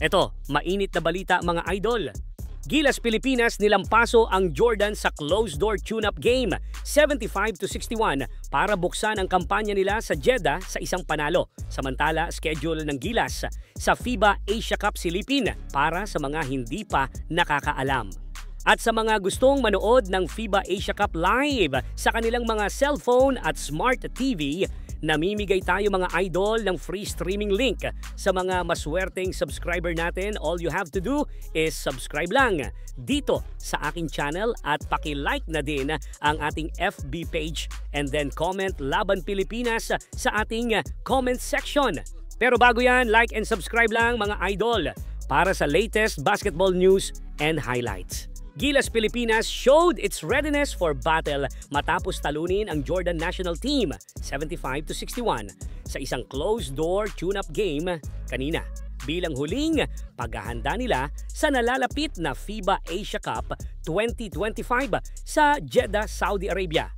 Eto, mainit na balita mga idol. Gilas Pilipinas nilampaso ang Jordan sa closed-door tune-up game, 75-61 para buksan ang kampanya nila sa Jeddah sa isang panalo. Samantala, schedule ng Gilas sa FIBA Asia Cup silipin para sa mga hindi pa nakakaalam. At sa mga gustong manood ng FIBA Asia Cup live sa kanilang mga cellphone at smart TV, namimigay tayo mga idol ng free streaming link. Sa mga maswerteng subscriber natin, all you have to do is subscribe lang dito sa aking channel at paki-like na din ang ating FB page and then comment Laban Pilipinas sa ating comment section. Pero bago yan, like and subscribe lang mga idol para sa latest basketball news and highlights. Gilas Pilipinas showed its readiness for battle matapos talunin ang Jordan national team 75-61 sa isang closed-door tune-up game kanina bilang huling paghahanda nila sa nalalapit na FIBA Asia Cup 2025 sa Jeddah, Saudi Arabia.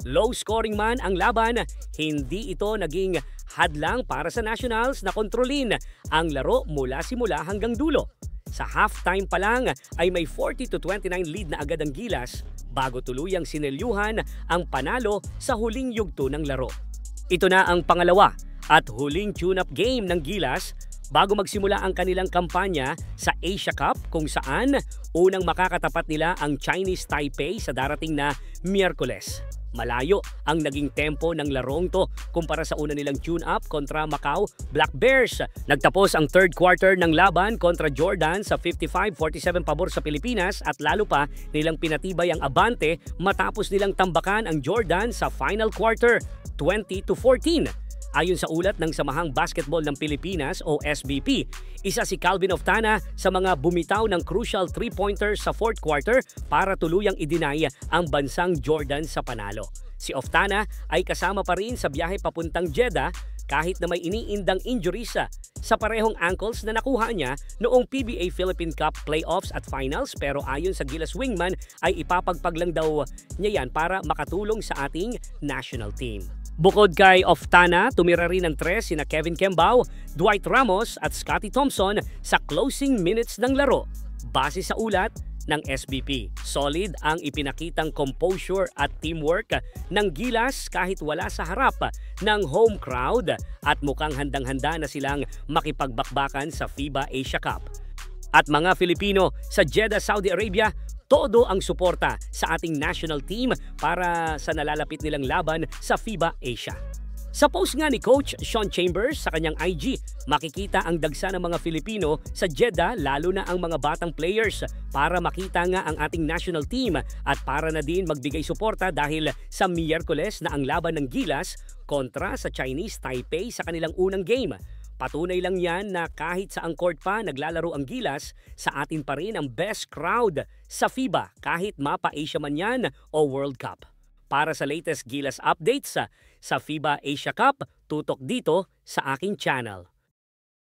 Low scoring man ang laban, hindi ito naging hadlang para sa Nationals na kontrolin ang laro mula simula hanggang dulo. Sa halftime pa lang ay may 40-29 lead na agad ang Gilas bago tuluyang sinelyuhan ang panalo sa huling yugto ng laro. Ito na ang pangalawa at huling tune-up game ng Gilas bago magsimula ang kanilang kampanya sa Asia Cup kung saan unang makakatapat nila ang Chinese Taipei sa darating na Miyerkules. Malayo ang naging tempo ng larong to kumpara sa una nilang tune-up kontra Macau Black Bears. Nagtapos ang third quarter ng laban kontra Jordan sa 55-47 pabor sa Pilipinas at lalo pa nilang pinatibay ang abante matapos nilang tambakan ang Jordan sa final quarter 20-14. Ayon sa ulat ng Samahang Basketball ng Pilipinas o SBP, isa si Calvin Oftana sa mga bumitaw ng crucial 3-pointer sa fourth quarter para tuluyang i-deny ang bansang Jordan sa panalo. Si Oftana ay kasama pa rin sa biyahe papuntang Jeddah kahit na may iniindang injuries sa parehong ankles na nakuha niya noong PBA Philippine Cup playoffs at finals, pero ayon sa Gilas wingman ay ipapagpag lang daw niya yan para makatulong sa ating national team. Bukod kay Oftana, tumira rin ng tres sina Kevin Kembao, Dwight Ramos at Scottie Thompson sa closing minutes ng laro. Base sa ulat ng SBP, solid ang ipinakitang composure at teamwork ng Gilas kahit wala sa harap ng home crowd at mukhang handang-handa na silang makipagbakbakan sa FIBA Asia Cup. At mga Filipino sa Jeddah, Saudi Arabia, todo ang suporta sa ating national team para sa nalalapit nilang laban sa FIBA Asia. Sa post nga ni Coach Sean Chambers sa kanyang IG, makikita ang dagsa ng mga Filipino sa Jeddah, lalo na ang mga batang players, para makita nga ang ating national team at para na din magbigay suporta dahil sa Miyerkules na ang laban ng Gilas kontra sa Chinese Taipei sa kanilang unang game. Patunay lang yan na kahit sa court pa naglalaro ang Gilas, sa atin pa rin ang best crowd sa FIBA kahit mapa Asia man yan o World Cup. Para sa latest Gilas updates sa FIBA Asia Cup, tutok dito sa aking channel.